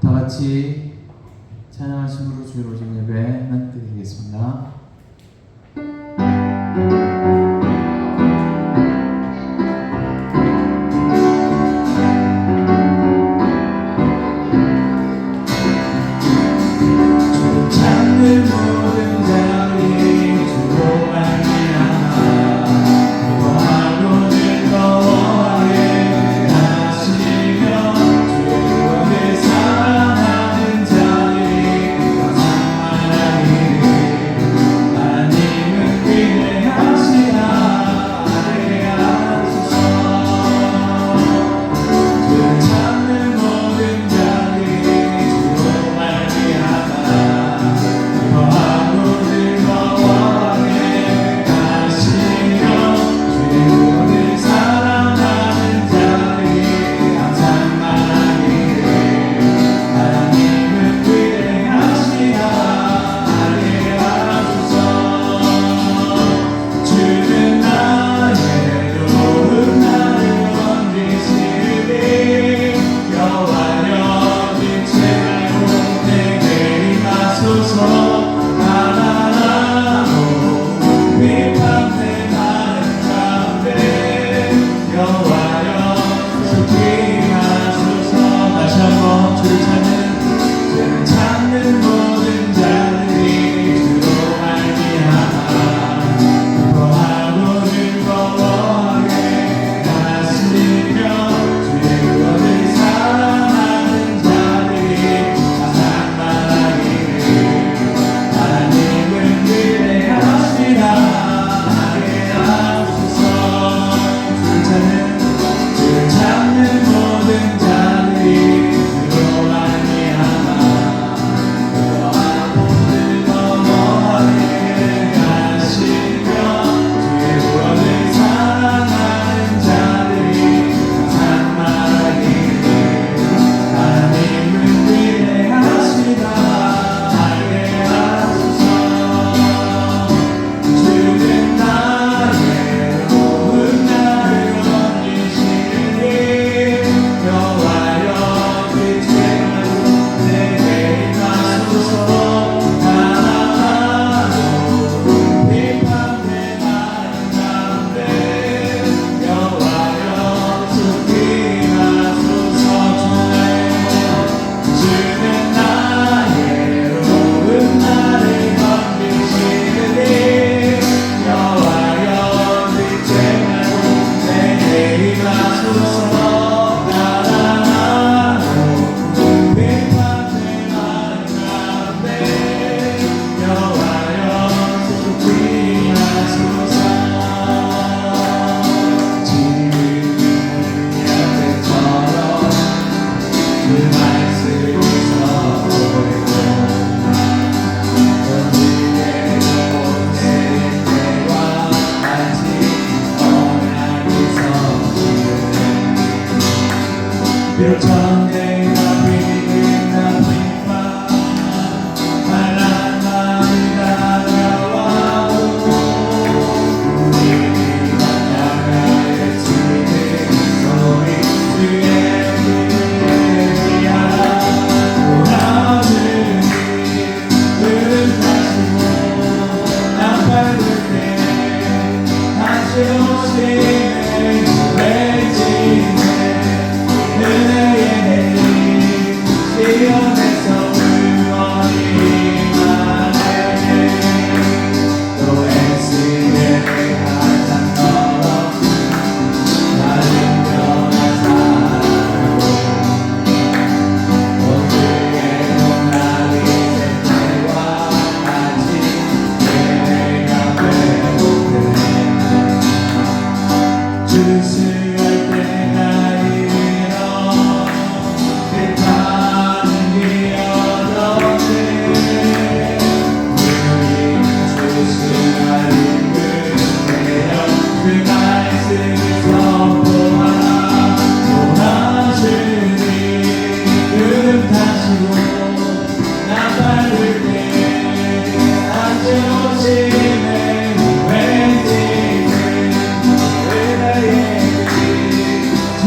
다 같이 찬양하심으로 주의 오신 예배 하나님께 드리겠습니다.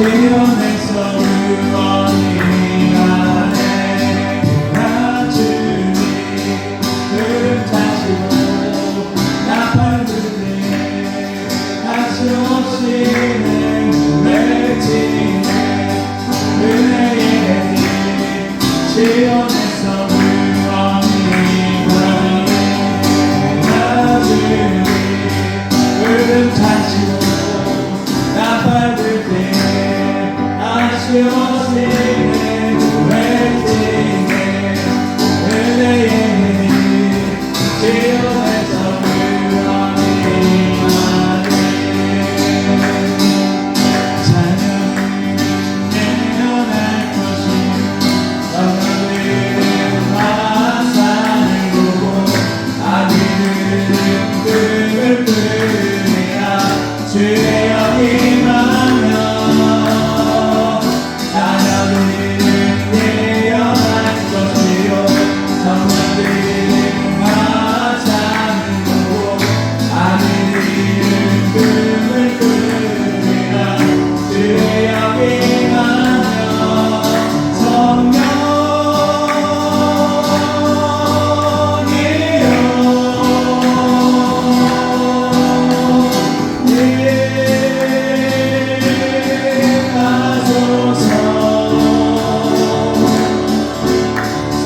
태어나서 그 어린 안에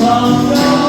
영원히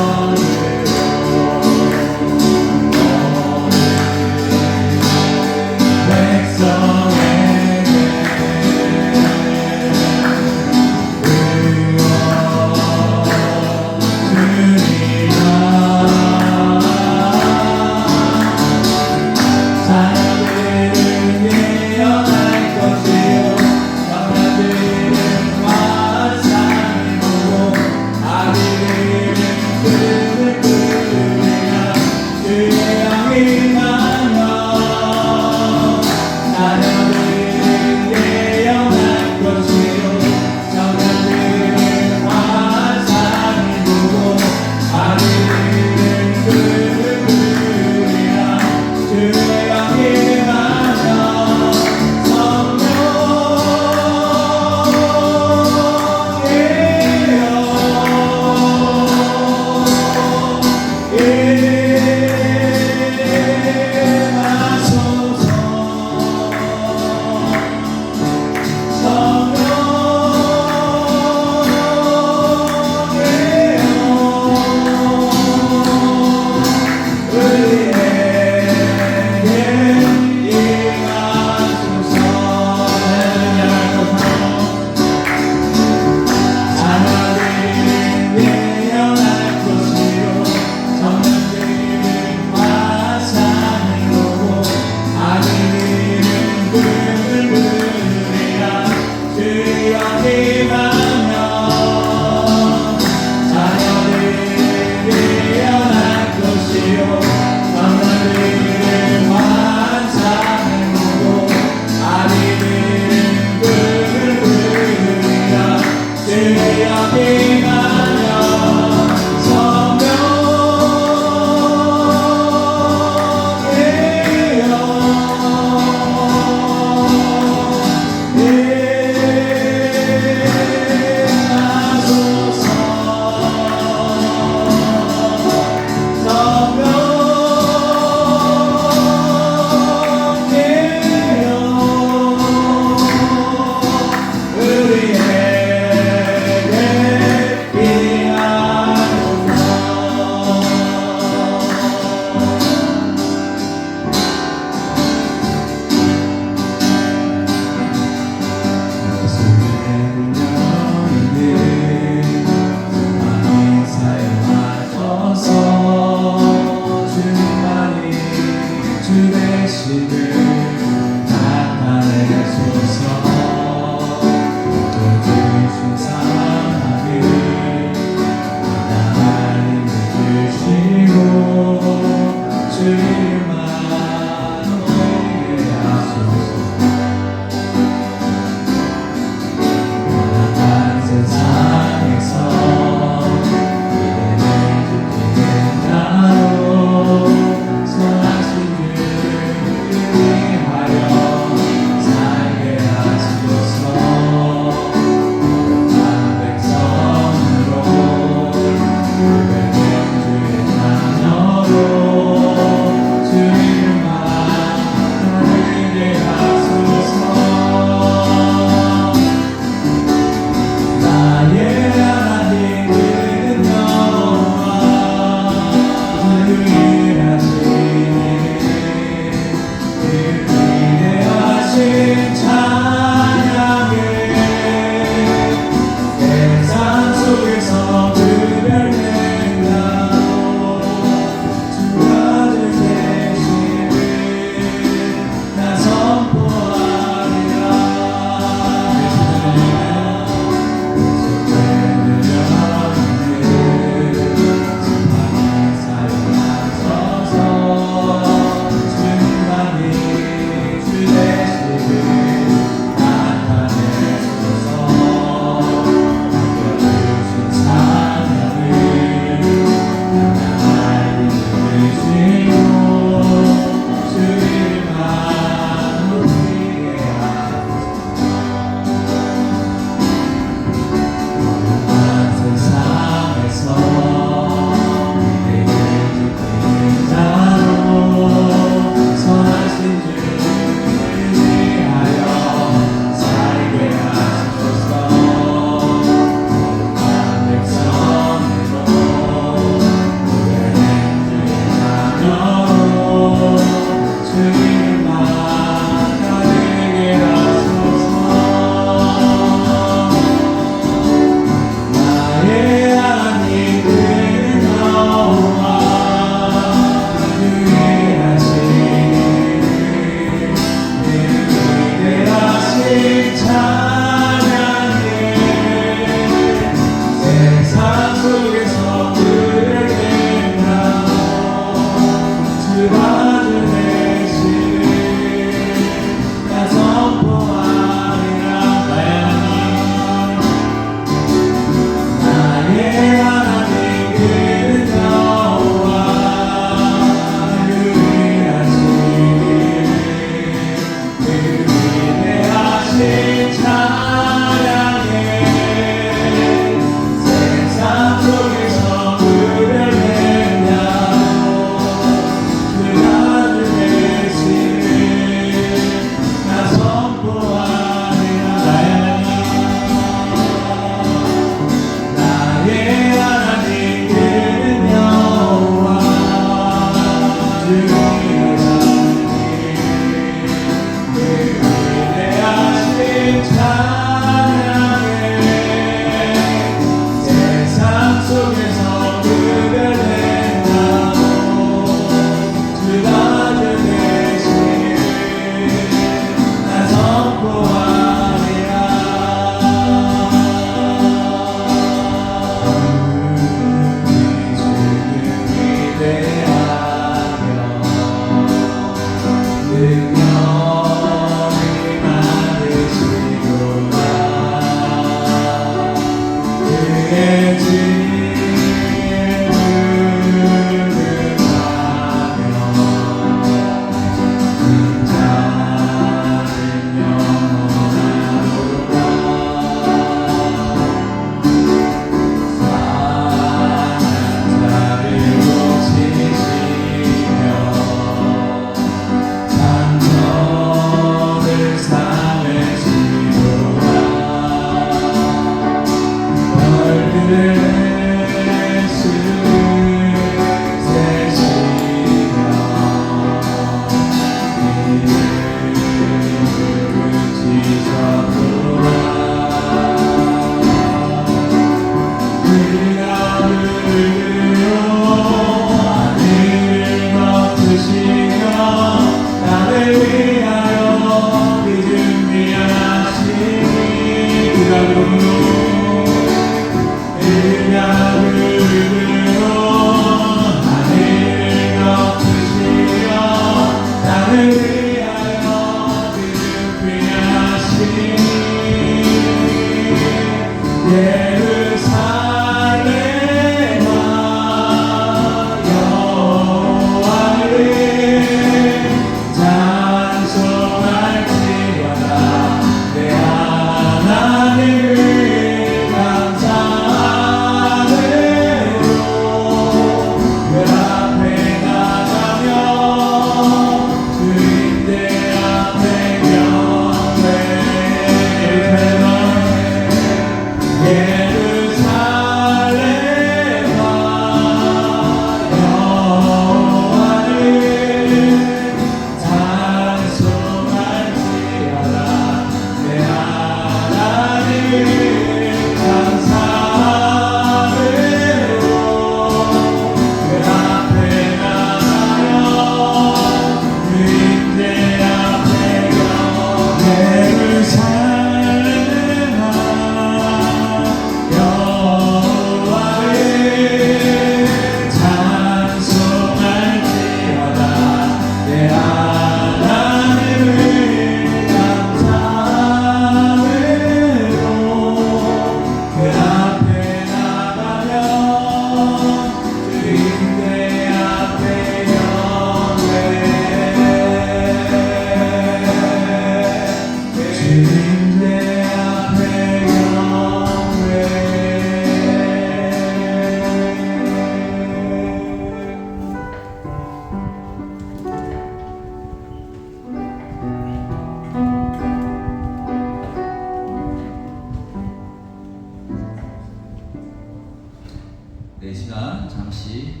네, 시간 잠시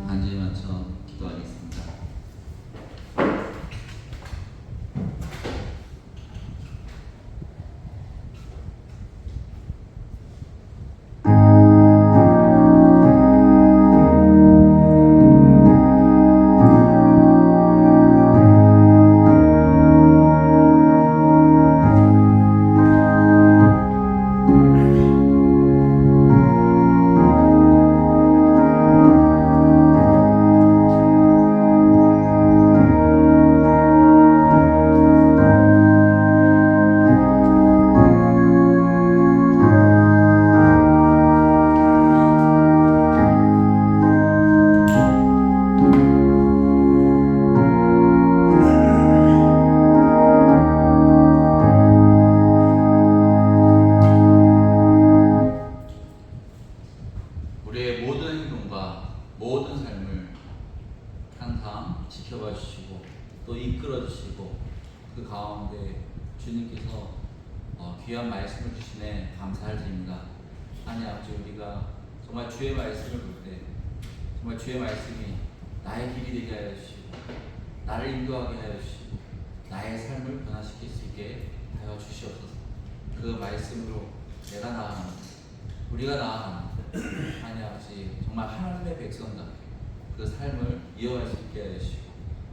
반주에 맞춰 기도하겠습니다. 우리의 모든 행동과 모든 삶을 항상 지켜봐 주시고 또 이끌어 주시고 그 가운데 주님께서 귀한 말씀을 주시네 감사할 때입니다. 하나님 아버지, 우리가 정말 주의 말씀을 볼 때 정말 주의 말씀이 나의 길이 되게 하여 주시고 나를 인도하게 하여 주시고 나의 삶을 변화시킬 수 있게 하여 주시옵소서. 그 말씀으로 내가 나아가는 우리가 나아가는 하나님 아버지, 정말 하나님의 백성과 그 삶을 이어갈 수 있게 해주시고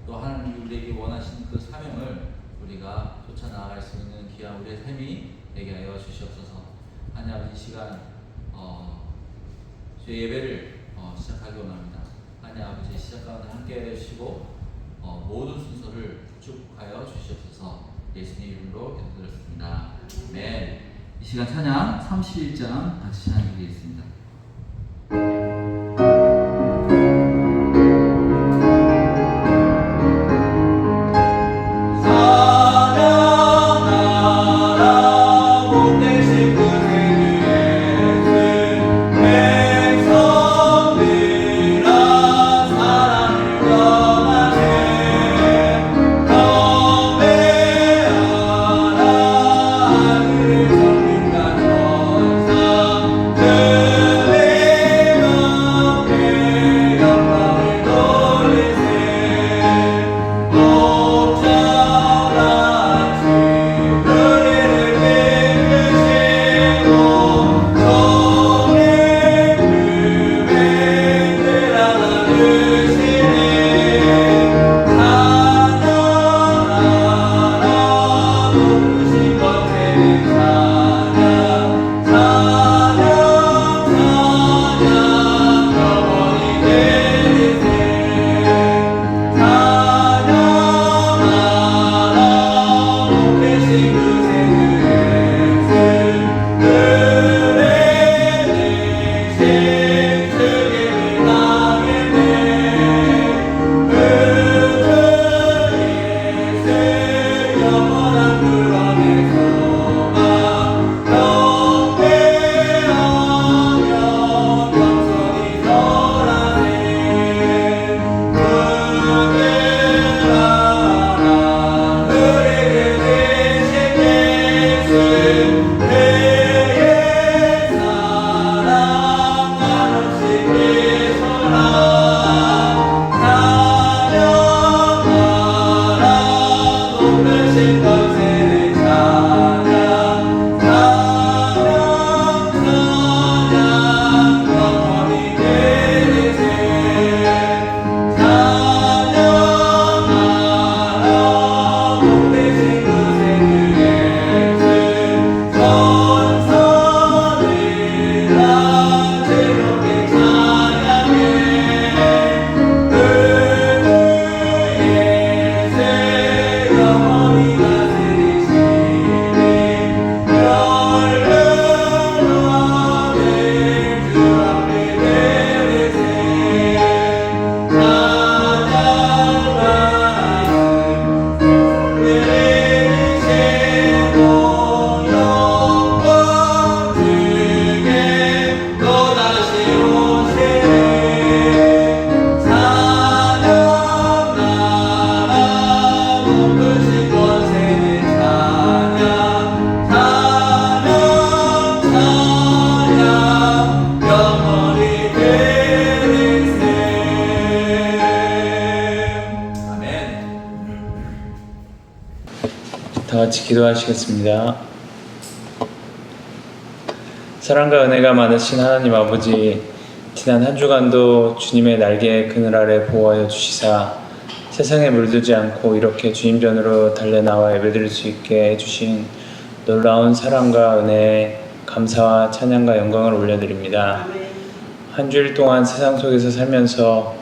또 하나님이 우리에게 원하시는 그 사명을 우리가 쫓아 나아갈 수 있는 귀한 우리의 삶이 되게 하여 주시옵소서. 하나님 아버지, 이 시간 주의 예배를 시작하기 원합니다. 하나님 아버지, 시작 가운데 함께 해주시고 모든 순서를 축복하여 주시옵소서. 예수님 이름으로 기도드렸습니다. 아멘. 이 시간 찬양 31장 같이 찬양드리겠습니다. 그 같이 기도하시겠습니다. 사랑과 은혜가 많으신 하나님 아버지, 지난 한 주간도 주님의 날개 그늘 아래 보호하여 주시사 세상에 물들지 않고 이렇게 주님 전으로 달려나와 예배드릴 수 있게 해주신 놀라운 사랑과 은혜에 감사와 찬양과 영광을 올려드립니다. 한 주일 동안 세상 속에서 살면서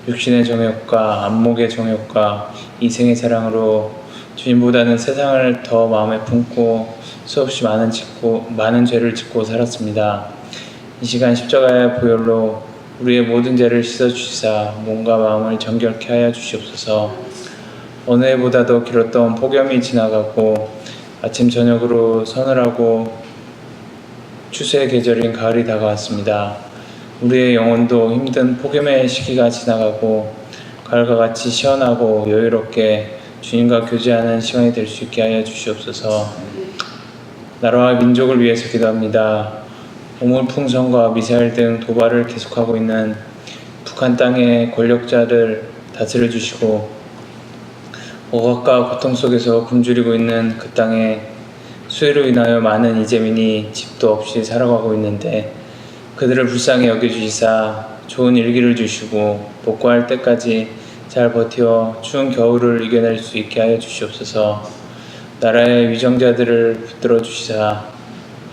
육신의 정욕과 안목의 정욕과 이생의 사랑으로 주님보다는 세상을 더 마음에 품고 수없이 많은 죄를 짓고 살았습니다. 이 시간 십자가의 보혈로 우리의 모든 죄를 씻어주시사 몸과 마음을 정결케 하여 주시옵소서. 어느 해보다도 길었던 폭염이 지나가고 아침 저녁으로 서늘하고 추수의 계절인 가을이 다가왔습니다. 우리의 영혼도 힘든 폭염의 시기가 지나가고 가을과 같이 시원하고 여유롭게 주님과 교제하는 시간이 될 수 있게 하여 주시옵소서. 나라와 민족을 위해서 기도합니다. 우물풍선과 미사일 등 도발을 계속하고 있는 북한 땅의 권력자를 다스려 주시고 억압과 고통 속에서 굶주리고 있는 그 땅에 수해로 인하여 많은 이재민이 집도 없이 살아가고 있는데 그들을 불쌍히 여겨주시사 좋은 일기를 주시고 복구할 때까지 잘 버텨 추운 겨울을 이겨낼 수 있게 하여 주시옵소서. 나라의 위정자들을 붙들어 주시사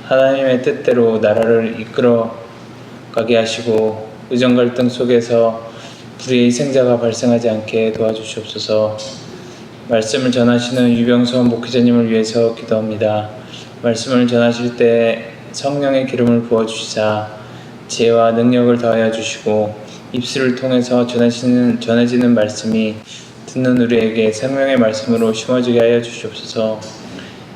하나님의 뜻대로 나라를 이끌어 가게 하시고 의정 갈등 속에서 불의의 희생자가 발생하지 않게 도와주시옵소서. 말씀을 전하시는 유병선 목회자님을 위해서 기도합니다. 말씀을 전하실 때 성령의 기름을 부어주시사 지혜와 능력을 더하여 주시고 입술을 통해서 전해지는 말씀이 듣는 우리에게 생명의 말씀으로 심어지게 하여 주시옵소서.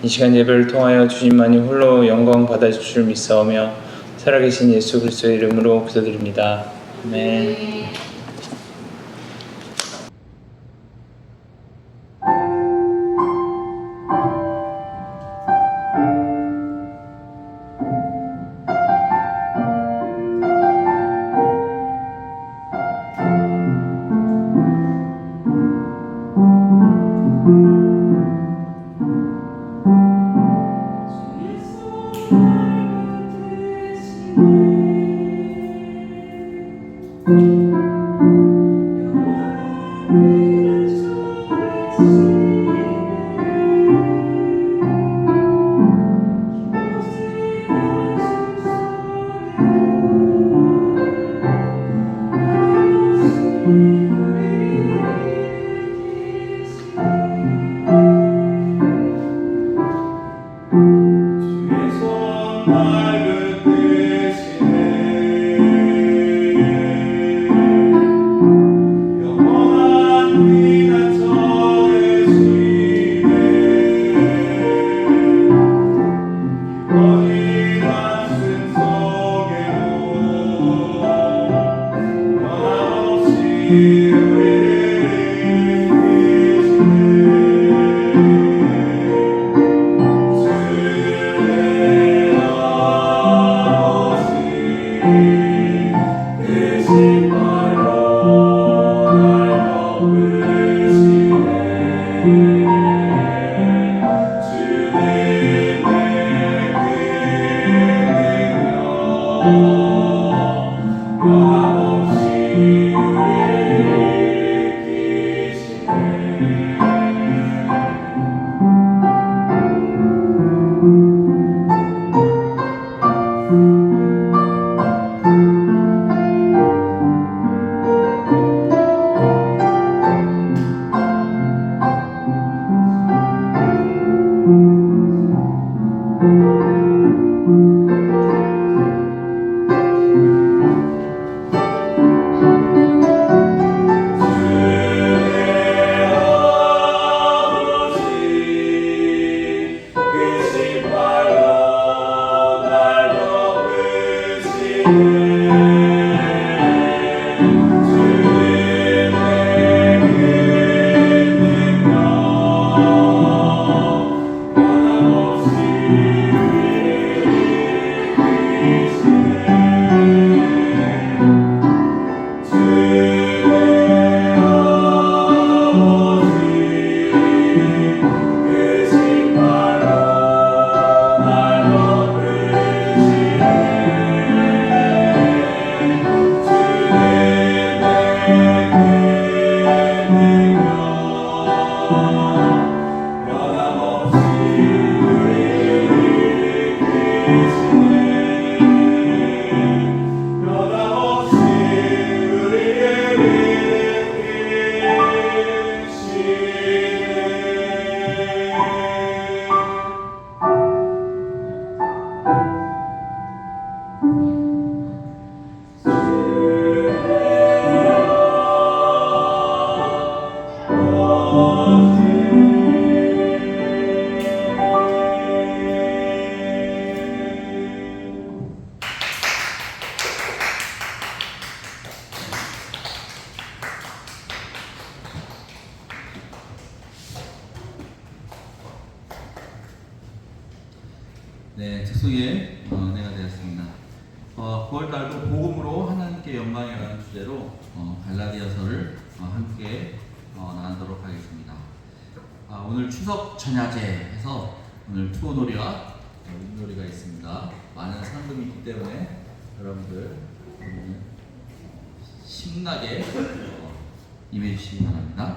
이 시간 예배를 통하여 주님만이 홀로 영광 받아주실 줄 믿사오며 살아계신 예수 그리스도의 이름으로 기도드립니다. 아멘. 네, 특송의 은혜가 되었습니다. 9월달도 복음으로 하나님께 영광이라는 주제로 갈라디아서를 함께 나누도록 하겠습니다. 오늘 추석 전야제에서 오늘 투어놀이와 윷놀이가 있습니다. 많은 상금이 있기 때문에 여러분들 신나게 임해주시기 바랍니다.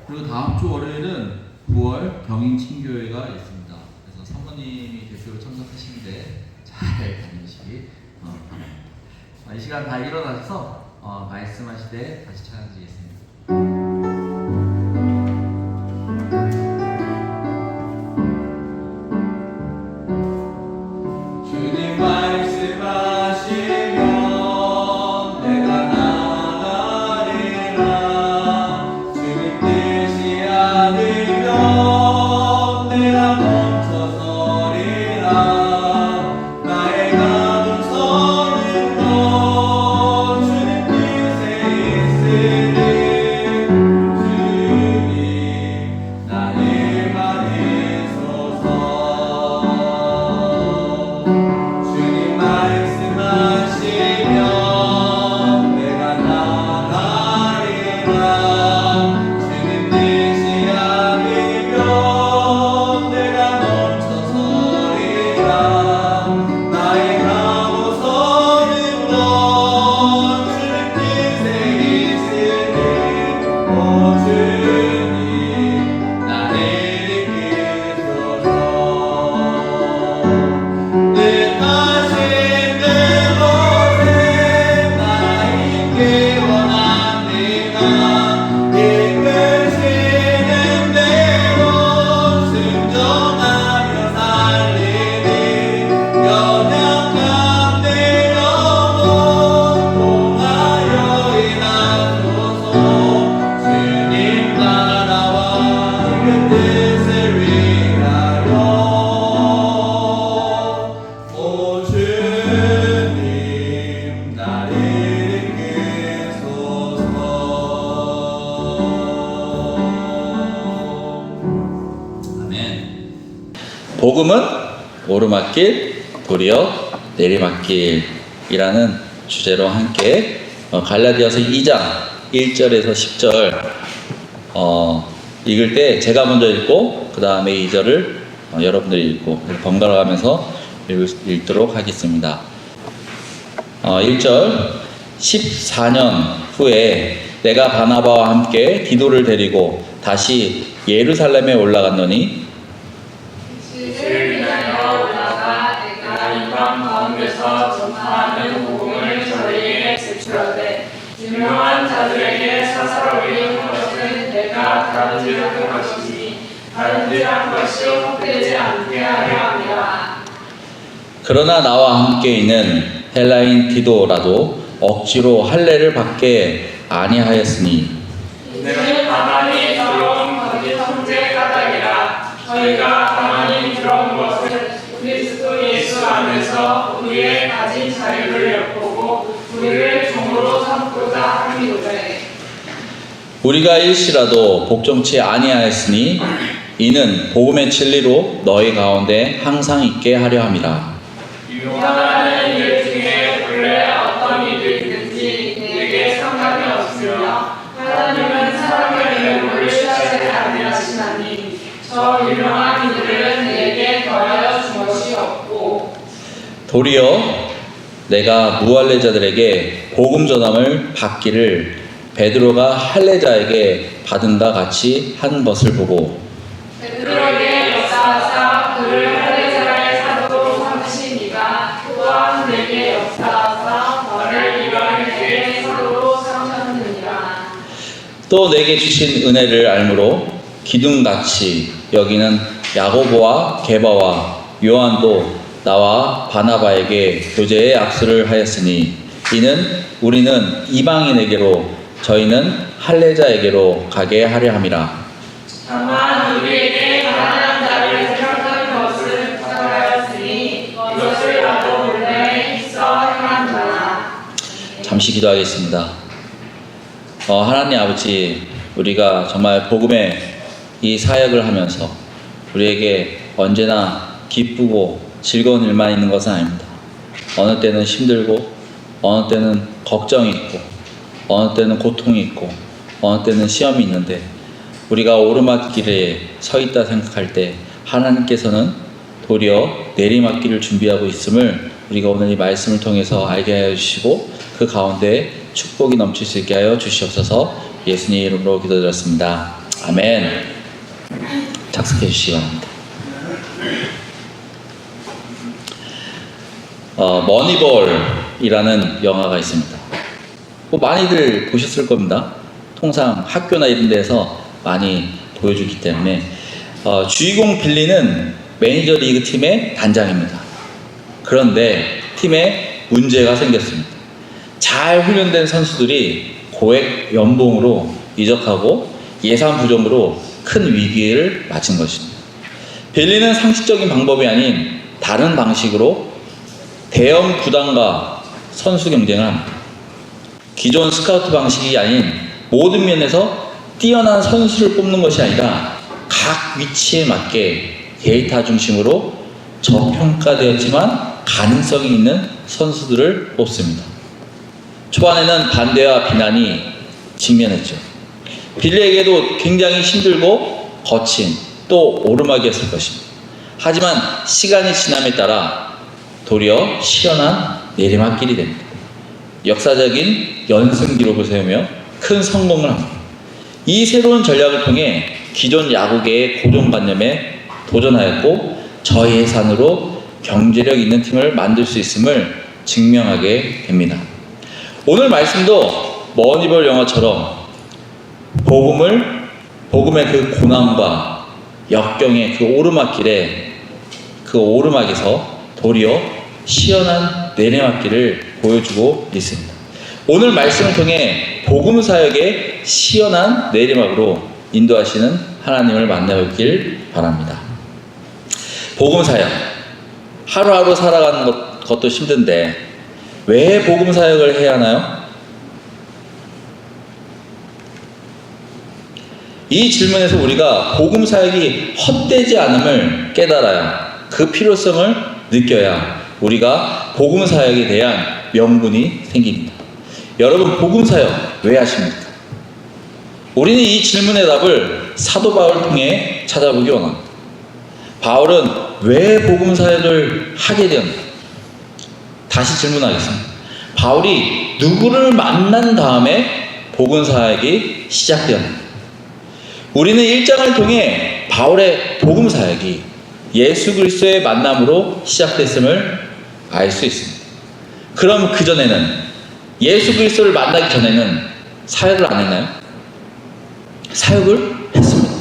그리고 다음 주 월요일은 9월 경인친교회가 있습니다. 그래서 사모님이 대표로 참석하시는데 잘 다니시기 바랍니다. 이 시간 다 일어나셔서 말씀하실 때 다시 찬양드리겠습니다. 복음은 오르막길, 도리어 내리막길이라는 주제로 함께 갈라디아서 2장 1절에서 10절 읽을 때 제가 먼저 읽고 그 다음에 2절을 여러분들이 읽고 번갈아 가면서 읽도록 하겠습니다. 1절 14년 후에 내가 바나바와 함께 디도를 데리고 다시 예루살렘에 올라갔노니 가운데서 전파하는 복음을 저희에게 제출하되 유명한 자들에게 사사로이 것은 내가 다른질한 것이니 다른질한 것이 헛되지 않게 하려 함이라. 그러나 나와 함께 있는 헬라인 디도라도 억지로 할례를 받게 아니하였으니 이는 가만히 들어온 거짓 형제 까닭이라. 저희가 가만히 들어온 것은 그리스도 예수 안에서 우리의 가진 자유를 엿보고 우리를 종으로 삼고자 함이로되 우리가 일시라도 복종치 아니하였으니 이는 복음의 진리로 너희 가운데 항상 있게 하려 함이라. 유언하는 일 중에 본래 어떤 일이 있든지 내게 상관이 없으며 하나님은 사람의 외모를 취하지 아니하시나니 저 유명한 이들은 내게 더하여 준 것이 없고 도리어 내가 무할례자들에게 복음 전함을 받기를 베드로가 할례자에게 받은다 같이 한 것을 보고 베드로에게 역사하사 그를 할례자의 사도로 삼으신 이가 또한 내게 역사하사 나를 이방인에게 사도로 삼으셨느니라. 또 내게 주신 은혜를 알므로 기둥같이 여기는 야고보와 게바와 요한도 나와 바나바에게 교제의 악수를 하였으니 이는 우리는 이방인에게로 저희는 할례자에게로 가게 하려 함이라. 다만 우리에게 가난한 자를 생각하는 것을 부탁하였으니 이것을 나도 몰래 있어 행한다. 잠시 기도하겠습니다. 하나님 아버지, 우리가 정말 복음의 이 사역을 하면서 우리에게 언제나 기쁘고 즐거운 일만 있는 것은 아닙니다. 어느 때는 힘들고, 어느 때는 걱정이 있고, 어느 때는 고통이 있고, 어느 때는 시험이 있는데, 우리가 오르막길에 서 있다 생각할 때 하나님께서는 도리어 내리막길을 준비하고 있음을 우리가 오늘 이 말씀을 통해서 알게 하여 주시고, 그 가운데 축복이 넘칠 수 있게 하여 주시옵소서. 예수님 이름으로 기도드렸습니다. 아멘. 착석해 주시기 바랍니다. 머니볼이라는 영화가 있습니다. 많이들 보셨을 겁니다. 통상 학교나 이런 데서 많이 보여주기 때문에 주인공 빌리는 매니저리그 팀의 단장입니다. 그런데 팀에 문제가 생겼습니다. 잘 훈련된 선수들이 고액 연봉으로 이적하고 예산 부족으로 큰 위기를 맞은 것입니다. 빌리는 상식적인 방법이 아닌 다른 방식으로 대형 구단과 선수 경쟁을 합니다. 기존 스카우트 방식이 아닌 모든 면에서 뛰어난 선수를 뽑는 것이 아니라 각 위치에 맞게 데이터 중심으로 저평가되었지만 가능성이 있는 선수들을 뽑습니다. 초반에는 반대와 비난이 직면했죠. 빌리에게도 굉장히 힘들고 거친 또 오르막이었을 것입니다. 하지만 시간이 지남에 따라 도리어 시원한 내리막길이 됩니다. 역사적인 연승 기록을 세우며 큰 성공을 합니다. 이 새로운 전략을 통해 기존 야구계의 고정관념에 도전하였고 저예산으로 경제력 있는 팀을 만들 수 있음을 증명하게 됩니다. 오늘 말씀도 머니볼 영화처럼 복음의 그 고난과 역경의 그 오르막길에 그 오르막에서 도리어 시원한 내리막길을 보여주고 있습니다. 오늘 말씀을 통해 복음 사역의 시원한 내리막으로 인도하시는 하나님을 만나뵙길 바랍니다. 복음 사역, 하루하루 살아가는 것도 힘든데 왜 복음 사역을 해야 하나요? 이 질문에서 우리가 복음 사역이 헛되지 않음을 깨달아야, 그 필요성을 느껴야 우리가 복음 사역에 대한 명분이 생깁니다. 여러분, 복음 사역 왜 하십니까? 우리는 이 질문의 답을 사도 바울을 통해 찾아보기 원합니다. 바울은 왜 복음 사역을 하게 되었는가? 다시 질문하겠습니다. 바울이 누구를 만난 다음에 복음 사역이 시작되었는가? 우리는 1장을 통해 바울의 복음 사역이 예수 그리스도의 만남으로 시작됐음을 알 수 있습니다. 그럼 그 전에는, 예수 그리스도를 만나기 전에는 사역을 안 했나요? 사역을 했습니다.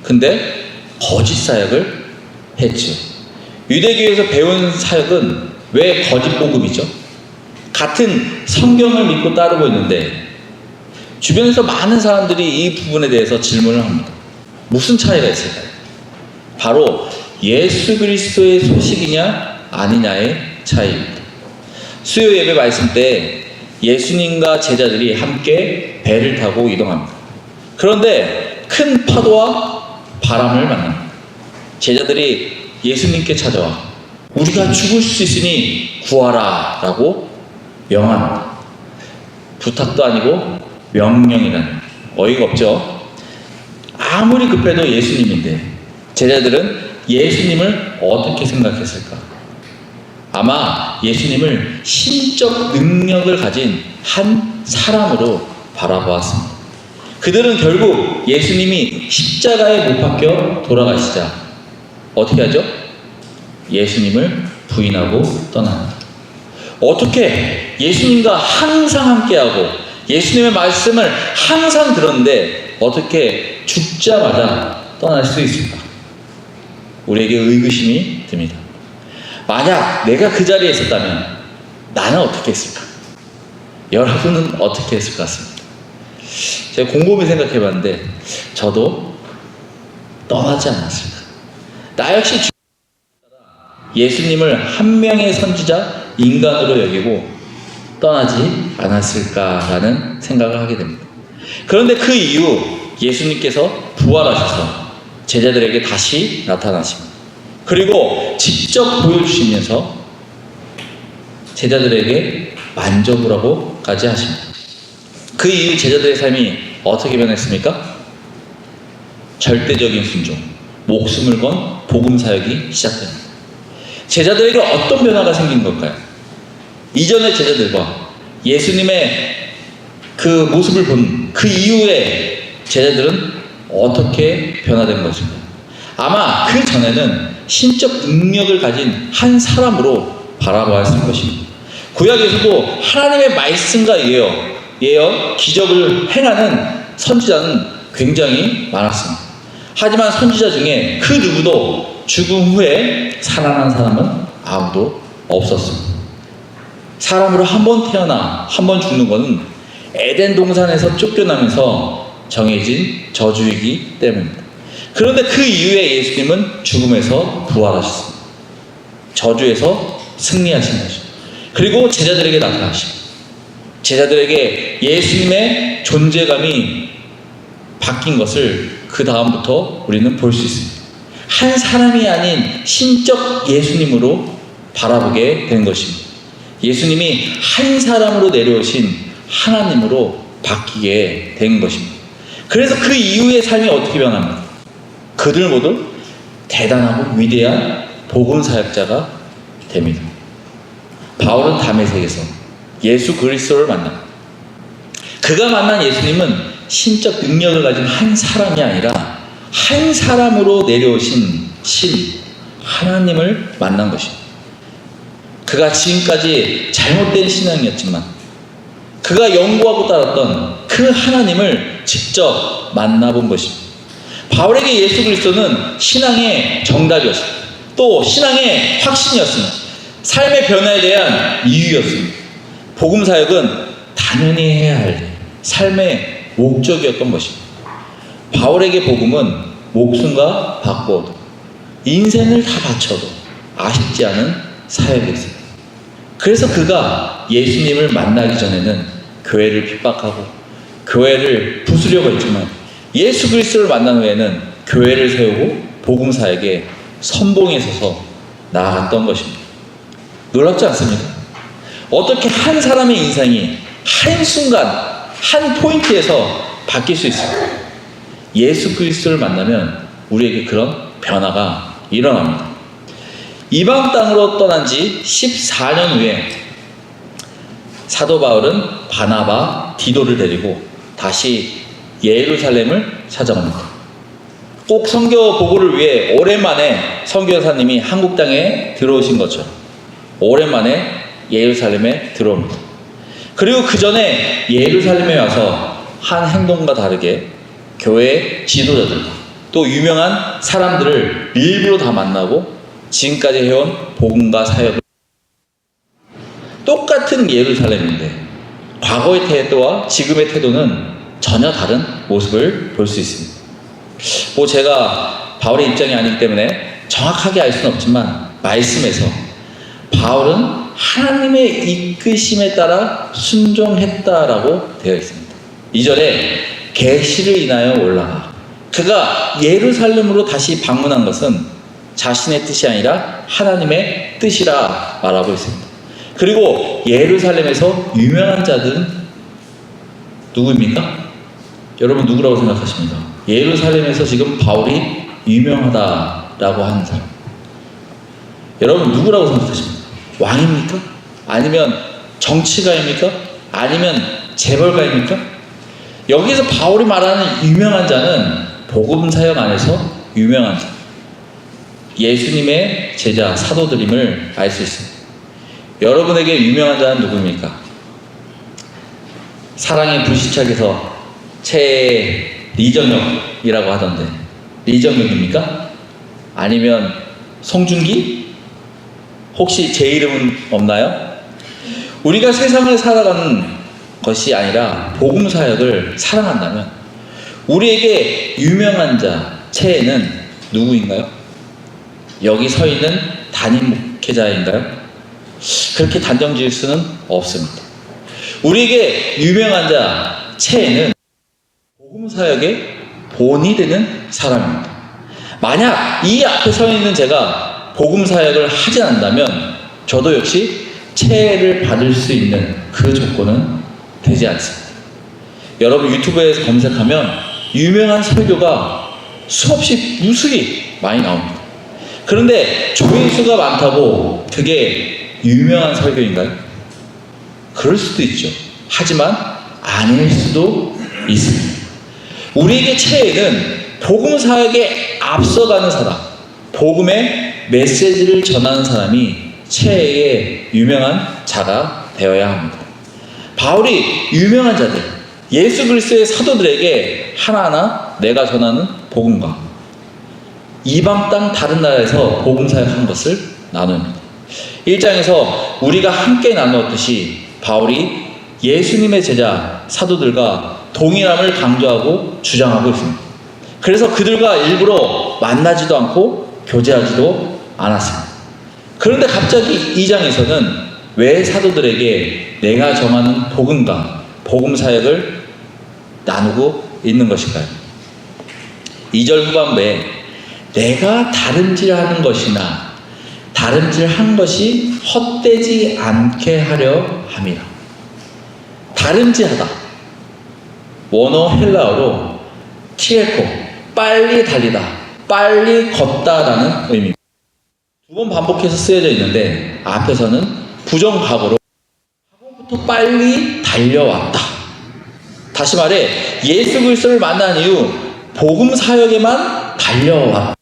근데 거짓 사역을 했죠. 유대교에서 배운 사역은 왜 거짓 복음이죠? 같은 성경을 믿고 따르고 있는데 주변에서 많은 사람들이 이 부분에 대해서 질문을 합니다. 무슨 차이가 있을까요? 바로 예수 그리스도의 소식이냐 아니냐의 차이입니다. 수요 예배 말씀 때 예수님과 제자들이 함께 배를 타고 이동합니다. 그런데 큰 파도와 바람을 만납니다. 제자들이 예수님께 찾아와 우리가 죽을 수 있으니 구하라 라고 명합니다. 부탁도 아니고 명령이라는, 어이가 없죠. 아무리 급해도 예수님인데 제자들은 예수님을 어떻게 생각했을까? 아마 예수님을 신적 능력을 가진 한 사람으로 바라보았습니다. 그들은 결국 예수님이 십자가에 못 박혀 돌아가시자 어떻게 하죠? 예수님을 부인하고 떠납니다. 어떻게 예수님과 항상 함께하고 예수님의 말씀을 항상 들었는데 어떻게 죽자마자 떠날 수 있을까? 우리에게 의구심이 듭니다. 만약 내가 그 자리에 있었다면 나는 어떻게 했을까? 여러분은 어떻게 했을 것 같습니다. 제가 곰곰이 생각해 봤는데 저도 떠나지 않았을까? 나 역시 예수님을 한 명의 선지자 인간으로 여기고 떠나지 않았을까라는 생각을 하게 됩니다. 그런데 그 이후 예수님께서 부활하셔서 제자들에게 다시 나타나십니다. 그리고 직접 보여주시면서 제자들에게 만져보라고까지 하십니다. 그 이후 제자들의 삶이 어떻게 변했습니까? 절대적인 순종, 목숨을 건 복음 사역이 시작됩니다. 제자들에게 어떤 변화가 생긴 걸까요? 이전의 제자들과 예수님의 그 모습을 본 그 이후에 제자들은 어떻게 변화된 것인가요? 아마 그 전에는 신적 능력을 가진 한 사람으로 바라보았을 것입니다. 구약에서도 하나님의 말씀과 예언, 기적을 행하는 선지자는 굉장히 많았습니다. 하지만 선지자 중에 그 누구도 죽음 후에 살아난 사람은 아무도 없었습니다. 사람으로 한 번 태어나 한 번 죽는 것은 에덴 동산에서 쫓겨나면서 정해진 저주이기 때문입니다. 그런데 그 이후에 예수님은 죽음에서 부활하셨습니다. 저주에서 승리하신 것입니다. 그리고 제자들에게 나타나십니다. 제자들에게 예수님의 존재감이 바뀐 것을 그 다음부터 우리는 볼 수 있습니다. 한 사람이 아닌 신적 예수님으로 바라보게 된 것입니다. 예수님이 한 사람으로 내려오신 하나님으로 바뀌게 된 것입니다. 그래서 그 이후의 삶이 어떻게 변합니까? 그들 모두 대단하고 위대한 복음 사역자가 됩니다. 바울은 다메섹에서 예수 그리스도를 만납니다. 그가 만난 예수님은 신적 능력을 가진 한 사람이 아니라 한 사람으로 내려오신 신 하나님을 만난 것입니다. 그가 지금까지 잘못된 신앙이었지만 그가 연구하고 따랐던 그 하나님을 직접 만나본 것입니다. 바울에게 예수 그리스도는 신앙의 정답이었습니다. 또 신앙의 확신이었습니다. 삶의 변화에 대한 이유였습니다. 복음 사역은 당연히 해야 할 삶의 목적이었던 것입니다. 바울에게 복음은 목숨과 바꿔도 인생을 다 바쳐도 아쉽지 않은 사역이었습니다. 그래서 그가 예수님을 만나기 전에는 교회를 핍박하고 교회를 부수려고 했지만 예수 그리스도를 만난 후에는 교회를 세우고 복음 사역에 선봉에 서서 나아갔던 것입니다. 놀랍지 않습니까? 어떻게 한 사람의 인생이 한순간 한 포인트에서 바뀔 수 있을까? 예수 그리스도를 만나면 우리에게 그런 변화가 일어납니다. 이방 땅으로 떠난 지 14년 후에 사도 바울은 바나바, 디도를 데리고 다시 예루살렘을 찾아갑니다. 꼭 선교 보고를 위해 오랜만에 선교사님이 한국 땅에 들어오신 것처럼 오랜만에 예루살렘에 들어옵니다. 그리고 그 전에 예루살렘에 와서 한 행동과 다르게 교회 지도자들과 또 유명한 사람들을 일부러 다 만나고 지금까지 해온 복음과 사역을 똑같은 예루살렘인데 과거의 태도와 지금의 태도는 전혀 다른 모습을 볼 수 있습니다. 제가 바울의 입장이 아니기 때문에 정확하게 알 수는 없지만 말씀에서 바울은 하나님의 이끄심에 따라 순종했다라고 되어 있습니다. 2절에 계시를 인하여 올라가 그가 예루살렘으로 다시 방문한 것은 자신의 뜻이 아니라 하나님의 뜻이라 말하고 있습니다. 그리고 예루살렘에서 유명한 자들은 누구입니까? 여러분 누구라고 생각하십니까? 예루살렘에서 지금 바울이 유명하다라고 하는 사람 여러분 누구라고 생각하십니까? 왕입니까? 아니면 정치가입니까? 아니면 재벌가입니까? 여기서 바울이 말하는 유명한 자는 복음 사역 안에서 유명한 자 예수님의 제자 사도들임을 알 수 있습니다. 여러분에게 유명한 자는 누구입니까? 사랑의 불시착에서 최애 리정혁이라고 하던데 리정혁입니까? 아니면 송중기? 혹시 제 이름은 없나요? 우리가 세상을 살아가는 것이 아니라 복음 사역을 사랑한다면 우리에게 유명한 자 최애는 누구인가요? 여기 서 있는 담임 목회자인가요? 그렇게 단정 지을 수는 없습니다. 우리에게 유명한 자 최애는 복음 사역의 본이 되는 사람입니다. 만약 이 앞에 서 있는 제가 복음 사역을 하지 않는다면 저도 역시 체해를 받을 수 있는 그 조건은 되지 않습니다. 여러분 유튜브에서 검색하면 유명한 설교가 수없이 무수히 많이 나옵니다. 그런데 조회수가 많다고 그게 유명한 설교인가요? 그럴 수도 있죠. 하지만 아닐 수도 있습니다. 우리에게 체해는 복음 사역에 앞서가는 사람, 복음의 메시지를 전하는 사람이 체해의 유명한 자가 되어야 합니다. 바울이 유명한 자들, 예수 그리스도의 사도들에게 하나하나 내가 전하는 복음과 이방 땅 다른 나라에서 복음 사역한 것을 나눕니다. 1장에서 우리가 함께 나누었듯이 바울이 예수님의 제자 사도들과 동일함을 강조하고 주장하고 있습니다. 그래서 그들과 일부러 만나지도 않고 교제하지도 않았습니다. 그런데 갑자기 2장에서는 왜 사도들에게 내가 정하는 복음과 복음 사역을 나누고 있는 것일까요? 2절 후반부에 내가 다름질하는 것이나 다름질한 것이 헛되지 않게 하려 함이라. 다름질하다, 원어 헬라어로 티에코, 빨리 달리다, 빨리 걷다라는 의미입니다. 두 번 반복해서 쓰여져 있는데 앞에서는 부정과거로 과거부터 빨리 달려왔다. 다시 말해 예수 그리스도를 만난 이후 복음 사역에만 달려왔다.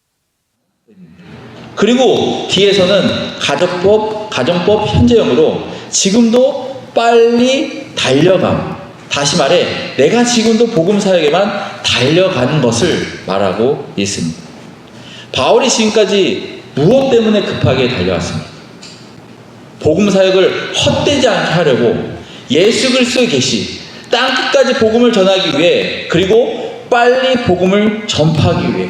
그리고 뒤에서는 가정법 현재형으로 지금도 빨리 달려감. 다시 말해 내가 지금도 복음 사역에만 달려가는 것을 말하고 있습니다. 바울이 지금까지 무엇 때문에 급하게 달려왔습니까? 복음 사역을 헛되지 않게 하려고 예수 그리스도의 계시, 땅 끝까지 복음을 전하기 위해, 그리고 빨리 복음을 전파하기 위해,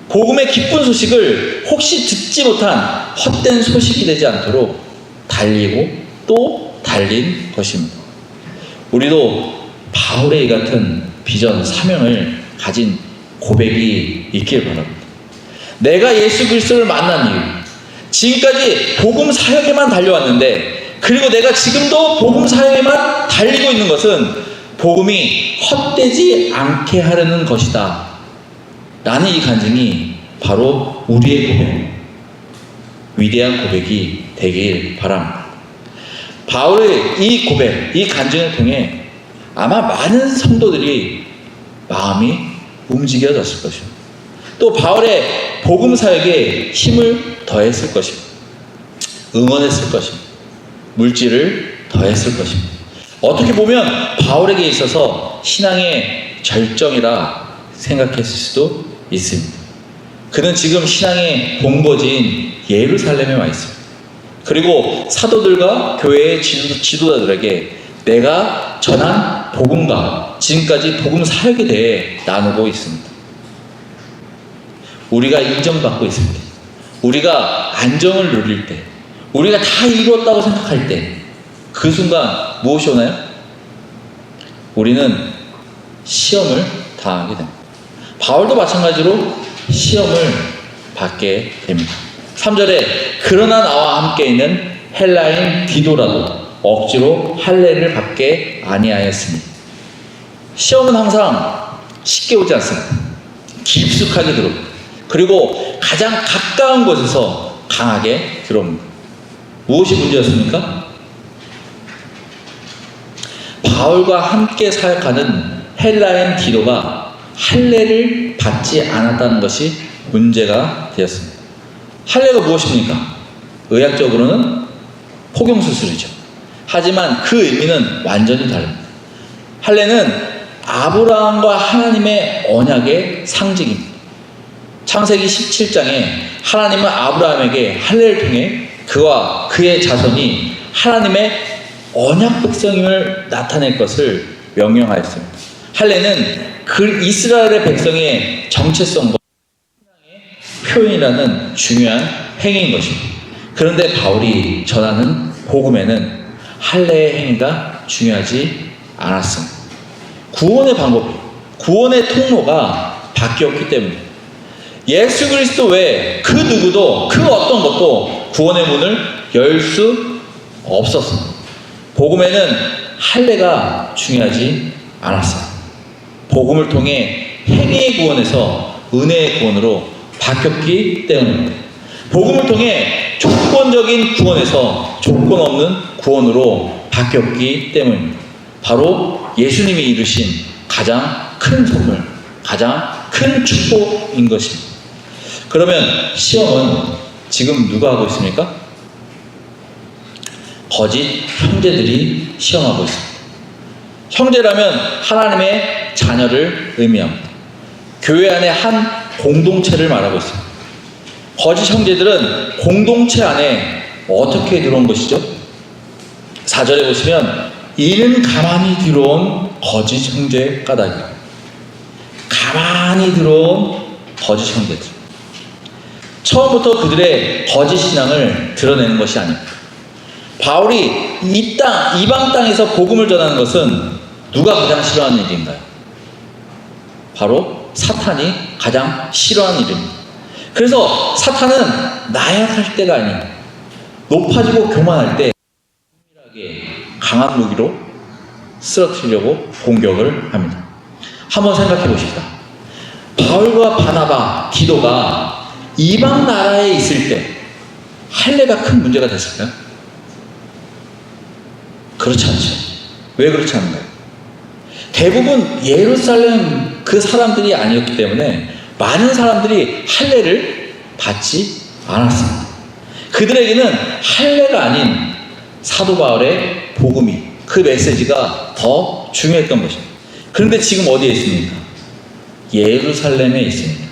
복음의 기쁜 소식을 혹시 듣지 못한 헛된 소식이 되지 않도록 달리고 또 달린 것입니다. 우리도 바울의 이 같은 비전, 사명을 가진 고백이 있길 바랍니다. 내가 예수 그리스도를 만난 이후 지금까지 복음 사역에만 달려왔는데, 그리고 내가 지금도 복음 사역에만 달리고 있는 것은 복음이 헛되지 않게 하려는 것이다 라는 이 간증이 바로 우리의 고백, 위대한 고백이 되길 바랍니다. 바울의 이 고백, 이 간증을 통해 아마 많은 성도들이 마음이 움직여졌을 것입니다. 또 바울의 복음 사역에 힘을 더했을 것입니다. 응원했을 것입니다. 물질을 더했을 것입니다. 어떻게 보면 바울에게 있어서 신앙의 절정이라 생각했을 수도 있습니다. 그는 지금 신앙의 본거지인 예루살렘에 와 있습니다. 그리고 사도들과 교회의 지도자들에게 내가 전한 복음과 지금까지 복음 사역에 대해 나누고 있습니다. 우리가 인정받고 있습니다. 우리가 안정을 누릴 때, 우리가 다 이루었다고 생각할 때, 그 순간 무엇이 오나요? 우리는 시험을 당하게 됩니다. 바울도 마찬가지로 시험을 받게 됩니다. 3절에 그러나 나와 함께 있는 헬라인 디도라도 억지로 할례를 받게 아니하였으니. 시험은 항상 쉽게 오지 않습니다. 깊숙하게 들어옵니다. 그리고 가장 가까운 곳에서 강하게 들어옵니다. 무엇이 문제였습니까? 바울과 함께 사역하는 헬라인 디도가 할례를 받지 않았다는 것이 문제가 되었습니다. 할례가 무엇입니까? 의학적으로는 포경수술이죠. 하지만 그 의미는 완전히 다릅니다. 할례는 아브라함과 하나님의 언약의 상징입니다. 창세기 17장에 하나님은 아브라함에게 할례를 통해 그와 그의 자손이 하나님의 언약 백성임을 나타낼 것을 명령하였습니다. 할례는 그 이스라엘의 백성의 정체성과 신앙의 표현이라는 중요한 행위인 것입니다. 그런데 바울이 전하는 복음에는 할례의 행위가 중요하지 않았습니다. 구원의 방법이, 구원의 통로가 바뀌었기 때문에 예수 그리스도 외에 그 누구도 그 어떤 것도 구원의 문을 열 수 없었습니다. 복음에는 할례가 중요하지 않았어요. 복음을 통해 행위의 구원에서 은혜의 구원으로 바뀌었기 때문입니다. 복음을 통해 조건적인 구원에서 조건 없는 구원으로 바뀌었기 때문입니다. 바로 예수님이 이루신 가장 큰 선물, 가장 큰 축복인 것입니다. 그러면 시험은 지금 누가 하고 있습니까? 거짓 형제들이 시험하고 있습니다. 형제라면 하나님의 자녀를 의미합니다. 교회 안에 한 공동체를 말하고 있습니다. 거짓 형제들은 공동체 안에 어떻게 들어온 것이죠? 4절에 보시면 이는 가만히 들어온 거짓 형제 까닭이에요. 가만히 들어온 거짓 형제들. 처음부터 그들의 거짓 신앙을 드러내는 것이 아닙니다. 바울이 이방 땅에서 복음을 전하는 것은 누가 가장 싫어하는 일인가요? 바로 사탄이 가장 싫어하는 일입니다. 그래서 사탄은 나약할 때가 아니에요. 높아지고 교만할 때 은밀하게 강한 무기로 쓰러뜨리려고 공격을 합니다. 한번 생각해 보십시다. 바울과 바나바, 디도가 이방 나라에 있을 때 할례가 큰 문제가 됐을까요? 그렇지 않죠. 왜 그렇지 않나요? 대부분 예루살렘 그 사람들이 아니었기 때문에 많은 사람들이 할례를 받지 않았습니다. 그들에게는 할례가 아닌 사도 바울의 복음이, 그 메시지가 더 중요했던 것입니다. 그런데 지금 어디에 있습니까? 예루살렘에 있습니다.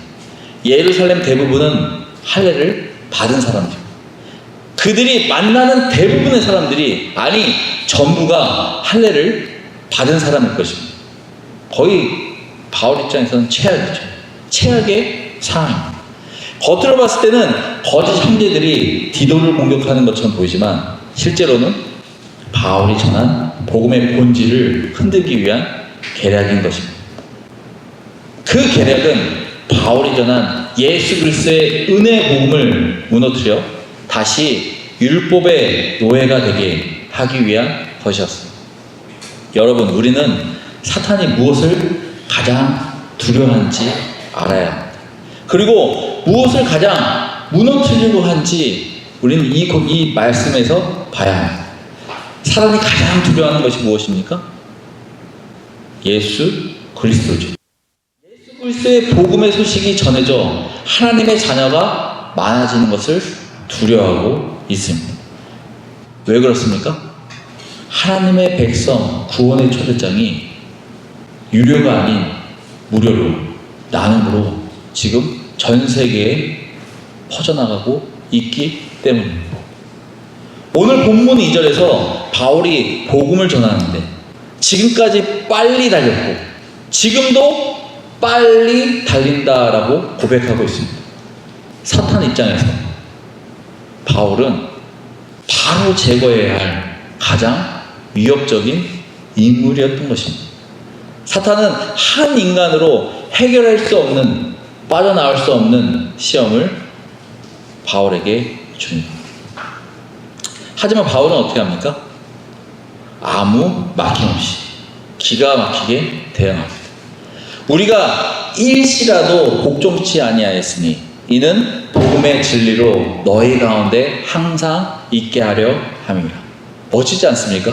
예루살렘 대부분은 할례를 받은 사람들. 그들이 만나는 대부분의 사람들이, 아니 전부가 할례를 받은 사람일 것입니다. 거의 바울 입장에서는 최악이죠. 최악의 상황입니다. 겉으로 봤을 때는 거짓 형제들이 디도를 공격하는 것처럼 보이지만 실제로는 바울이 전한 복음의 본질을 흔들기 위한 계략인 것입니다. 그 계략은 바울이 전한 예수 그리스도의 은혜의 복음을 무너뜨려 다시 율법의 노예가 되게 하기 위한 것이었습니다. 여러분, 우리는 사탄이 무엇을 가장 두려워하는지 알아야 합니다. 그리고 무엇을 가장 무너뜨리려고 하는지 우리는 이 말씀에서 봐야 합니다. 사탄이 가장 두려워하는 것이 무엇입니까? 예수 그리스도죠. 예수 그리스도의 복음의 소식이 전해져 하나님의 자녀가 많아지는 것을 두려워하고 있습니다. 왜 그렇습니까? 하나님의 백성 구원의 초대장이 유료가 아닌 무료로, 나눔으로 지금 전 세계에 퍼져나가고 있기 때문입니다. 오늘 본문 2절에서 바울이 복음을 전하는데 지금까지 빨리 달렸고 지금도 빨리 달린다라고 고백하고 있습니다. 사탄 입장에서 바울은 바로 제거해야 할 가장 위협적인 인물이었던 것입니다. 사탄은 한 인간으로 해결할 수 없는, 빠져나올 수 없는 시험을 바울에게 줍니다. 하지만 바울은 어떻게 합니까? 아무 막힘없이 기가 막히게 대응합니다. 우리가 일시라도 복종치 아니하였으니 이는 복음의 진리로 너희 가운데 항상 있게 하려 함이라. 멋지지 않습니까?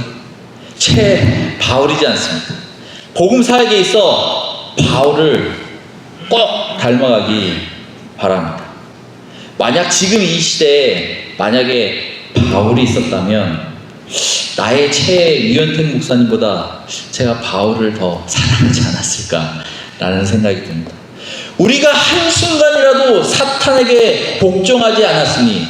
바울이지 않습니까? 복음 사역에 있어 바울을 꼭 닮아가기 바랍니다. 만약 지금 이 시대에 만약에 바울이 있었다면 나의 최애 유현택 목사님보다 제가 바울을 더 사랑하지 않았을까라는 생각이 듭니다. 우리가 한순간이라도 사탄에게 복종하지 않았으니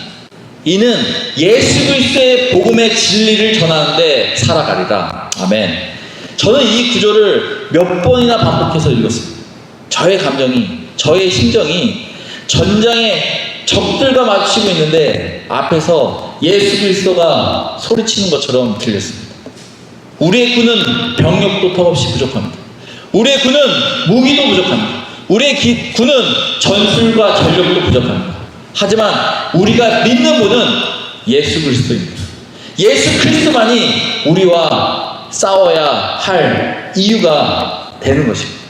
이는 예수 그리스도의 복음의 진리를 전하는데 살아가리라. 아멘. 저는 이 구절을 몇 번이나 반복해서 읽었습니다. 저의 감정이, 저의 심정이 전장에 적들과 마주치고 있는데 앞에서 예수 그리스도가 소리치는 것처럼 들렸습니다. 우리의 군은 병력도 턱없이 부족합니다. 우리의 군은 무기도 부족합니다. 우리의 군은 전술과 전력도 부족합니다. 하지만 우리가 믿는 분은 예수 그리스도입니다. 예수 그리스도만이 우리와 싸워야 할 이유가 되는 것입니다.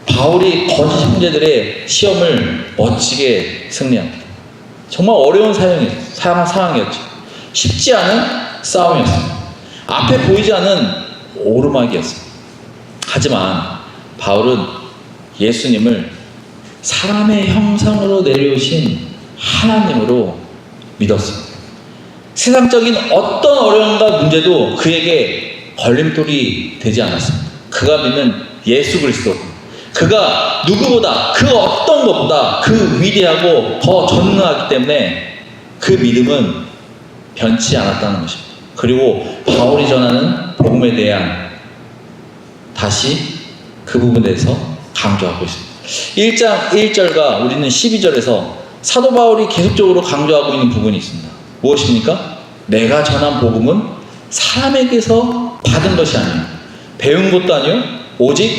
바울이 거짓 형제들의 시험을 멋지게 승리합니다. 정말 어려운 상황이었죠. 쉽지 않은 싸움이었습니다. 앞에 보이지 않는 오르막이었습니다. 하지만 바울은 예수님을 사람의 형상으로 내려오신 하나님으로 믿었습니다. 세상적인 어떤 어려움과 문제도 그에게 걸림돌이 되지 않았습니다. 그가 믿는 예수 그리스도, 그가 누구보다 그 어떤 것보다 그 위대하고 더 전능하기 때문에 그 믿음은 변치 않았다는 것입니다. 그리고 바울이 전하는 복음에 대한 다시 그 부분에 대해서 강조하고 있습니다. 1장 1절과 우리는 12절에서 사도 바울이 계속적으로 강조하고 있는 부분이 있습니다. 무엇입니까? 내가 전한 복음은 사람에게서 받은 것이 아니요 배운 것도 아니요 오직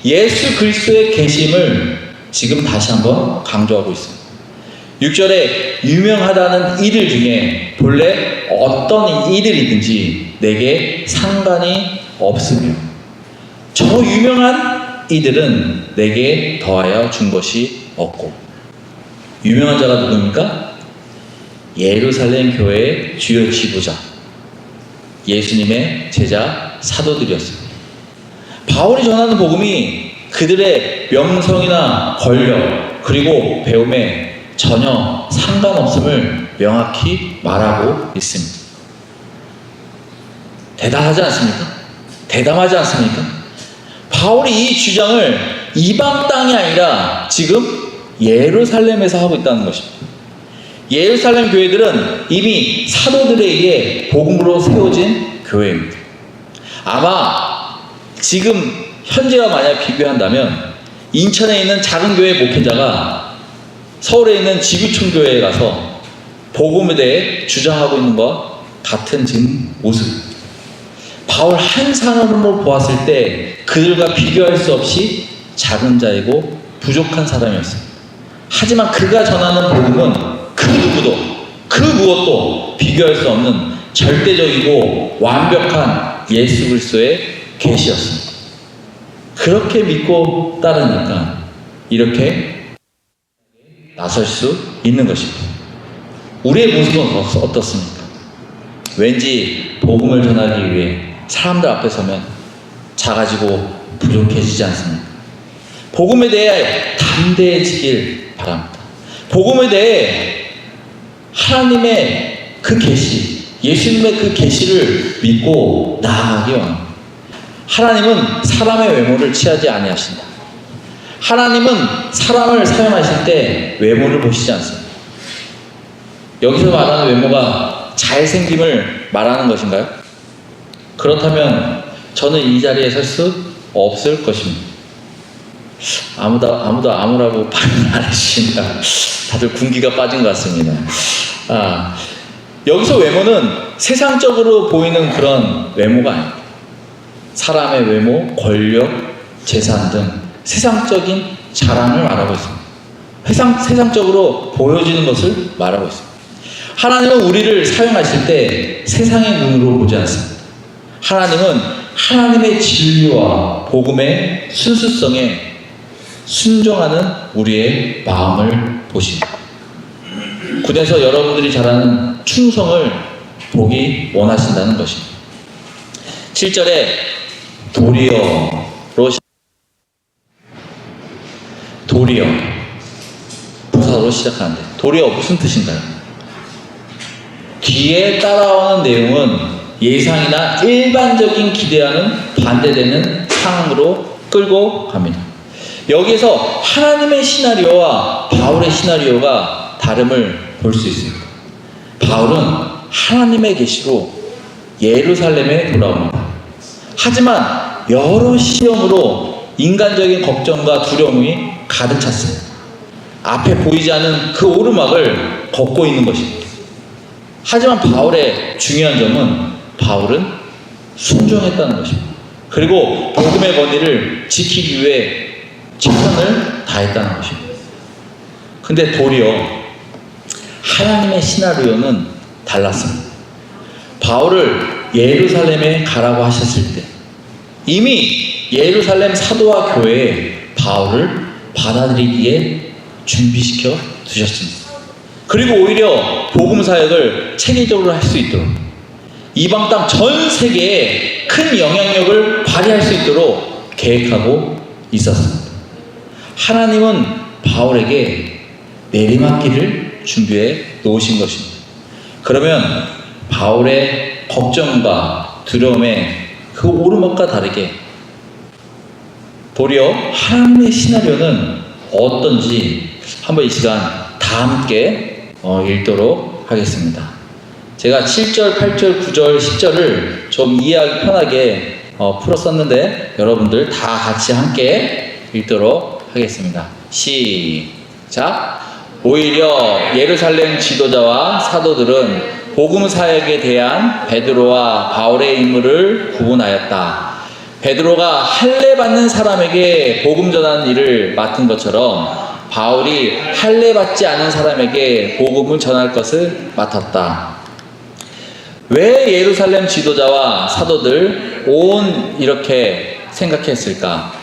예수 그리스도의 계심을 지금 다시 한번 강조하고 있습니다. 6절에 유명하다는 이들 중에 본래 어떤 이들이든지 내게 상관이 없으며 저 유명한 이들은 내게 더하여 준 것이 없고. 유명한 자가 누굽니까? 예루살렘 교회의 주요 지도자, 예수님의 제자 사도들이었습니다. 바울이 전하는 복음이 그들의 명성이나 권력 그리고 배움에 전혀 상관없음을 명확히 말하고 있습니다. 대단하지 않습니까? 대담하지 않습니까? 바울이 이 주장을 이방 땅이 아니라 지금 예루살렘에서 하고 있다는 것입니다. 예루살렘 교회들은 이미 사도들에 의해 복음으로 세워진 교회입니다. 아마 지금 현재와 만약 비교한다면 인천에 있는 작은 교회 목회자가 서울에 있는 지구촌 교회에 가서 복음에 대해 주장하고 있는 것과 같은 지금 모습. 바울 한 사람으로 보았을 때 그들과 비교할 수 없이 작은 자이고 부족한 사람이었습니다. 하지만 그가 전하는 복음은 그 누구도 그 무엇도 비교할 수 없는 절대적이고 완벽한 예수 그리스도의 계시였습니다. 그렇게 믿고 따르니까 이렇게 나설 수 있는 것입니다. 우리의 모습은 어떻습니까? 왠지 복음을 전하기 위해 사람들 앞에 서면 작아지고 부족해지지 않습니까? 복음에 대해 담대해지길 바랍니다. 복음에 대해 하나님의 그 계시, 예수님의 그 계시를 믿고 나아가기 원합니다. 하나님은 사람의 외모를 취하지 아니하신다. 하나님은 사람을 사용하실 때 외모를 보시지 않습니다. 여기서 말하는 외모가 잘생김을 말하는 것인가요? 그렇다면 저는 이 자리에 설 수 없을 것입니다. 아무도 아무라고 반응 안 해주십니다. 다들 군기가 빠진 것 같습니다. 여기서 외모는 세상적으로 보이는 그런 외모가 아닙니다. 사람의 외모, 권력, 재산 등 세상적인 자랑을 말하고 있습니다. 세상적으로 보여지는 것을 말하고 있습니다. 하나님은 우리를 사용하실 때 세상의 눈으로 보지 않습니다. 하나님은 하나님의 진리와 복음의 순수성에 순종하는 우리의 마음을 보십니다. 군에서 여러분들이 잘하는 충성을 보기 원하신다는 것입니다. 7절에 도리어 부사로 시작하는데 도리어 무슨 뜻인가요? 뒤에 따라오는 내용은 예상이나 일반적인 기대와는 반대되는 상황으로 끌고 갑니다. 여기에서 하나님의 시나리오와 바울의 시나리오가 다름을 볼 수 있습니다. 바울은 하나님의 계시로 예루살렘에 돌아옵니다. 하지만 여러 시험으로 인간적인 걱정과 두려움이 가득 찼습니다. 앞에 보이지 않는 그 오르막을 걷고 있는 것입니다. 하지만 바울의 중요한 점은 바울은 순종했다는 것입니다. 그리고 복음의 권위를 지키기 위해 최선을 다했다는 것입니다. 근데 도리어 하나님의 시나리오는 달랐습니다. 바울을 예루살렘에 가라고 하셨을 때 이미 예루살렘 사도와 교회에 바울을 받아들이기에 준비시켜 두셨습니다. 그리고 오히려 복음 사역을 체계적으로 할 수 있도록 이방 땅 전 세계에 큰 영향력을 발휘할 수 있도록 계획하고 있었습니다. 하나님은 바울에게 내리막길을 준비해 놓으신 것입니다. 그러면 바울의 걱정과 두려움의 그 오르막과 다르게 도리어 하나님의 시나리오는 어떤지 한번 이 시간 다 함께 읽도록 하겠습니다. 제가 7절, 8절, 9절, 10절을 좀 이해하기 편하게 풀었었는데 여러분들 다 같이 함께 읽도록 하겠습니다. 시작. 오히려 예루살렘 지도자와 사도들은 복음 사역에 대한 베드로와 바울의 임무를 구분하였다. 베드로가 할례 받는 사람에게 복음 전하는 일을 맡은 것처럼 바울이 할례 받지 않은 사람에게 복음을 전할 것을 맡았다. 왜 예루살렘 지도자와 사도들 온 이렇게 생각했을까?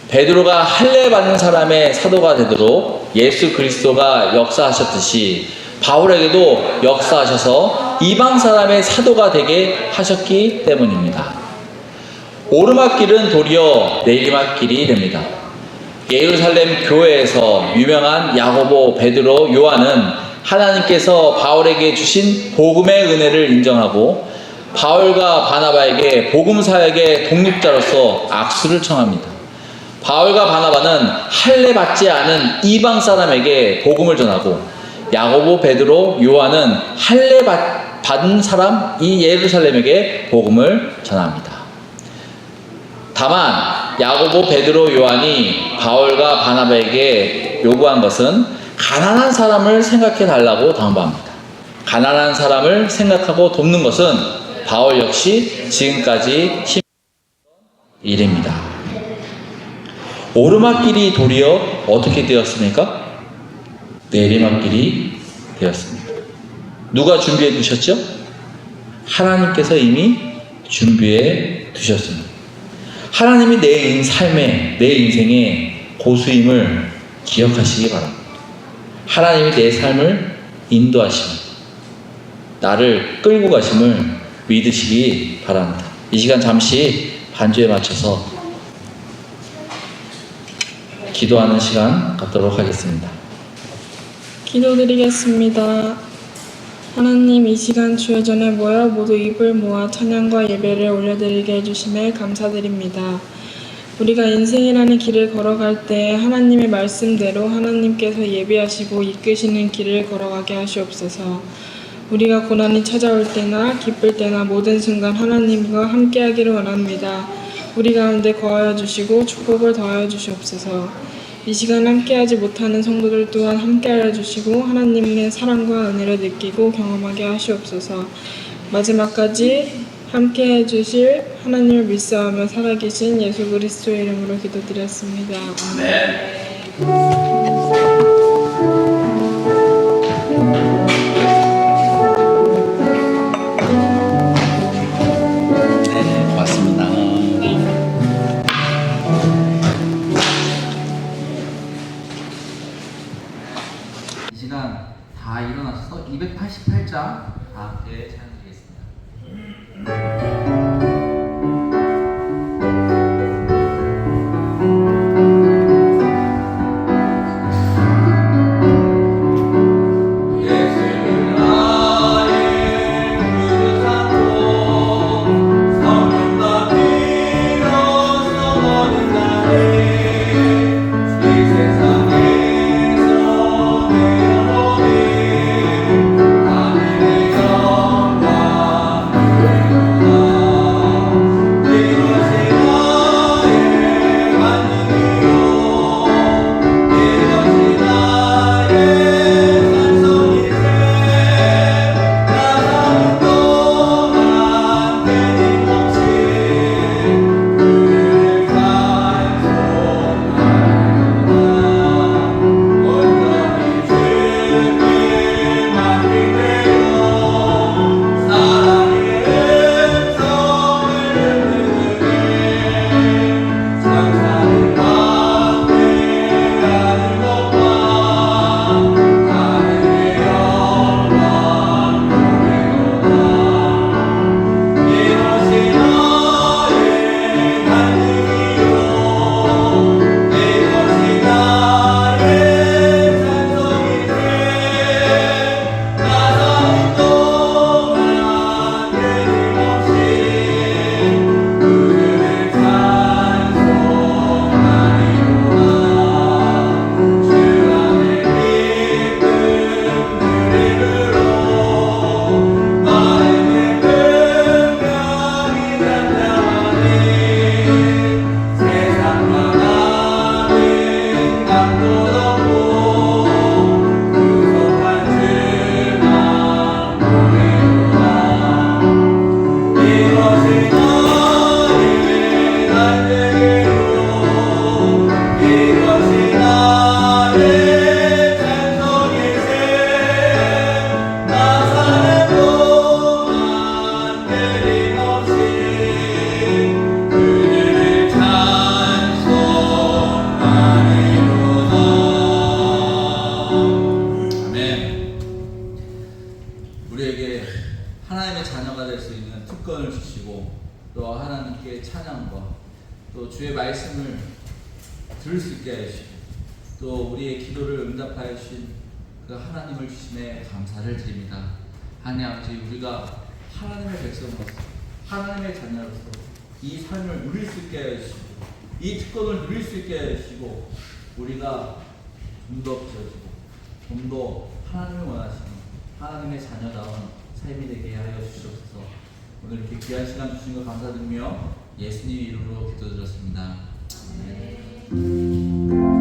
베드로가 할례 받는 사람의 사도가 되도록 예수 그리스도가 역사하셨듯이 바울에게도 역사하셔서 이방 사람의 사도가 되게 하셨기 때문입니다. 오르막길은 도리어 내리막길이 됩니다. 예루살렘 교회에서 유명한 야고보, 베드로, 요한은 하나님께서 바울에게 주신 복음의 은혜를 인정하고 바울과 바나바에게 복음 사역의 독립자로서 악수를 청합니다. 바울과 바나바는 할례 받지 않은 이방 사람에게 복음을 전하고 야고보, 베드로, 요한은 할례 받은 사람 이 예루살렘에게 복음을 전합니다. 다만 야고보, 베드로, 요한이 바울과 바나바에게 요구한 것은 가난한 사람을 생각해 달라고 당부합니다. 가난한 사람을 생각하고 돕는 것은 바울 역시 지금까지 일입니다. 오르막길이 도리어 어떻게 되었습니까? 내리막길이 되었습니다. 누가 준비해 두셨죠? 하나님께서 이미 준비해 두셨습니다. 하나님이 내 삶에, 내 인생의 고수임을 기억하시기 바랍니다. 하나님이 내 삶을 인도하심을, 나를 끌고 가심을 믿으시기 바랍니다. 이 시간 잠시 반주에 맞춰서 기도하는 시간 갖도록 하겠습니다. 기도드리겠습니다. 하나님, 이 시간 주의 전에 모여 모두 입을 모아 찬양과 예배를 올려드리게 해주심에 감사드립니다. 우리가 인생이라는 길을 걸어갈 때 하나님의 말씀대로 하나님께서 예비하시고 이끄시는 길을 걸어가게 하시옵소서. 우리가 고난이 찾아올 때나 기쁠 때나 모든 순간 하나님과 함께하기를 원합니다. 우리 가운데 거하여 주시고 축복을 더하여 주시옵소서. 이 시간 함께하지 못하는 성도들 또한 함께하여 주시고 하나님의 사랑과 은혜를 느끼고 경험하게 하시옵소서. 마지막까지 함께해 주실 하나님을 믿사오며 살아계신 예수 그리스도의 이름으로 기도드렸습니다. 아멘. 이 시간 다 일어나셔서 288장 다 함께 찬양드리겠습니다. 또 주의 말씀을 들을 수 있게 하시고 또 우리의 기도를 응답하여 주신 그 하나님을 주심에 감사를 드립니다. 하나님 아버지, 우리가 하나님의 백성으로서 하나님의 자녀로서 이 삶을 누릴 수 있게 하여 주시고 이 특권을 누릴 수 있게 하여 주시고 우리가 좀 더 부서지고 좀 더 하나님을 원하시는 하나님의 자녀다운 삶이 되게 하여 주시옵소서. 오늘 이렇게 귀한 시간 주신 것 감사드리며 예수님 이름으로 기도드렸습니다. 아멘.